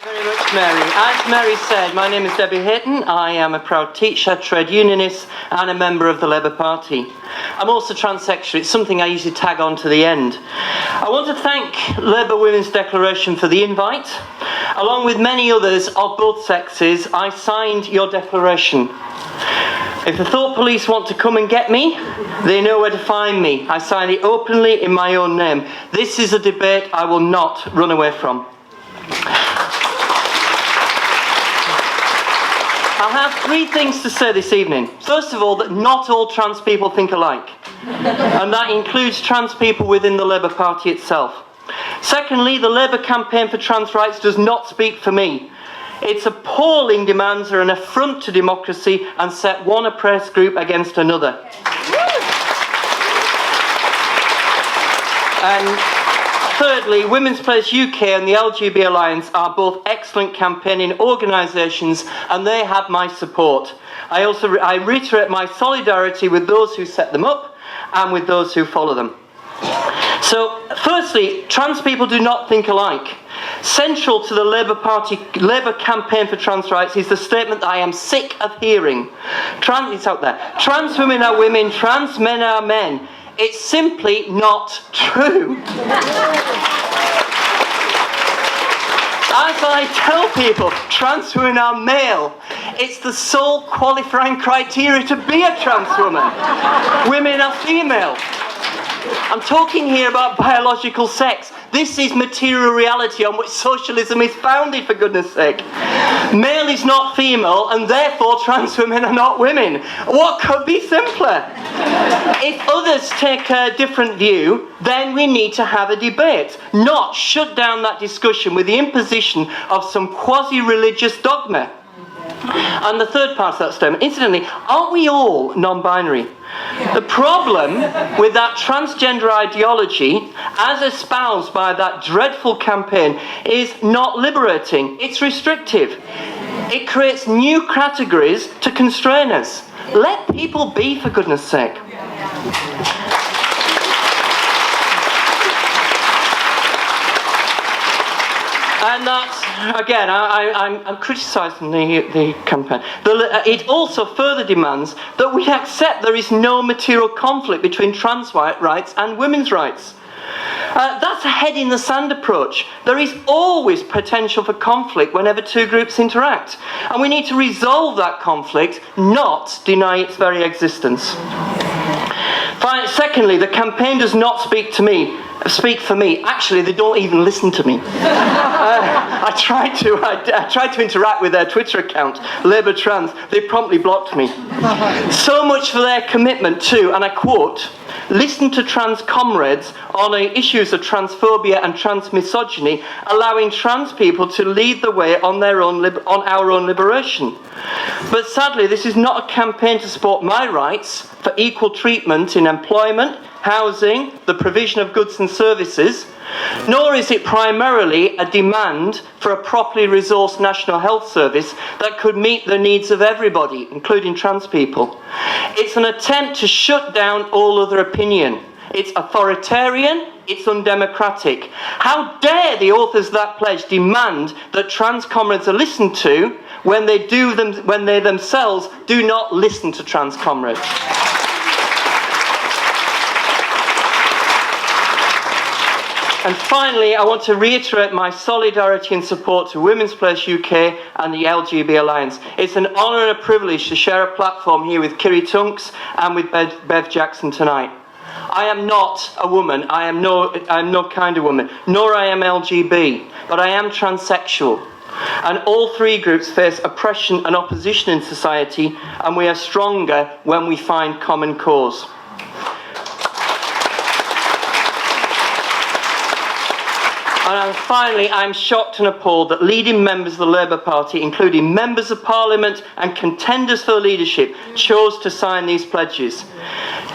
Very much, Mary. As Mary said, my name is Debbie Hayton. I am a proud teacher, trade unionist, and a member of the Labour Party. I'm also transsexual. It's something I usually tag on to the end. I want to thank Labour Women's Declaration for the invite. Along with many others of both sexes, I signed your declaration. If the thought police want to come and get me, they know where to find me. I signed it openly in my own name. This is a debate I will not run away from. I have three things to say this evening. First of all, that not all trans people think alike. And that includes trans people within the Labour Party itself. Secondly, the Labour campaign for trans rights does not speak for me. Its appalling demands are an affront to democracy and set one oppressed group against another. And thirdly, Women's Place UK and the LGB Alliance are both excellent campaigning organisations and they have my support. I reiterate my solidarity with those who set them up and with those who follow them. So, firstly, trans people do not think alike. Central to the Labour campaign for trans rights is the statement that I am sick of hearing. It's out there. Trans women are women, trans men are men. It's simply not true. As I tell people, trans women are male. It's the sole qualifying criteria to be a trans woman. Women are female. I'm talking here about biological sex. This is material reality on which socialism is founded, for goodness sake. Male is not female, and therefore trans women are not women. What could be simpler? If others take a different view, then we need to have a debate, not shut down that discussion with the imposition of some quasi-religious dogma. And the third part of that statement, incidentally, aren't we all non-binary? The problem with that transgender ideology, as espoused by that dreadful campaign, is not liberating, it's restrictive. It creates new categories to constrain us. Let people be, for goodness sake. And that's, again, I'm criticising the campaign. It also further demands that we accept there is no material conflict between trans rights and women's rights. That's a head-in-the-sand approach. There is always potential for conflict whenever two groups interact. And we need to resolve that conflict, not deny its very existence. Secondly, the campaign does not speak for me. Actually, they don't even listen to me. I tried to interact with their Twitter account, Labour Trans. They promptly blocked me. So much for their commitment to, and I quote, listen to trans comrades on issues of transphobia and transmisogyny, allowing trans people to lead the way on our own liberation. But sadly, this is not a campaign to support my rights for equal treatment in employment, housing, the provision of goods and services, nor is it primarily a demand for a properly resourced National Health Service that could meet the needs of everybody, including trans people. It's an attempt to shut down all other opinion. It's authoritarian, it's undemocratic. How dare the authors of that pledge demand that trans comrades are listened to when they themselves do not listen to trans comrades. And finally, I want to reiterate my solidarity and support to Women's Place UK and the LGB Alliance. It's an honour and a privilege to share a platform here with Kiri Tunks and with Bev Jackson tonight. I am not a woman, I am no kind of woman, nor I am LGB, but I am transsexual. And all three groups face oppression and opposition in society, and we are stronger when we find common cause. And finally, I'm shocked and appalled that leading members of the Labour Party, including members of Parliament and contenders for leadership, chose to sign these pledges.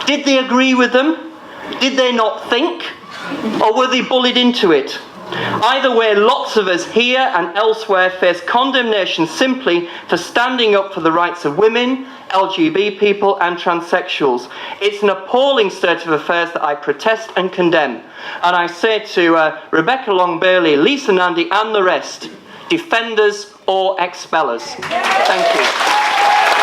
Did they agree with them? Did they not think? Or were they bullied into it? Either way, lots of us here and elsewhere face condemnation simply for standing up for the rights of women, LGBT people and transsexuals. It's an appalling state of affairs that I protest and condemn. And I say to Rebecca Long-Bailey, Lisa Nandy and the rest, defend us or expel us. Thank you.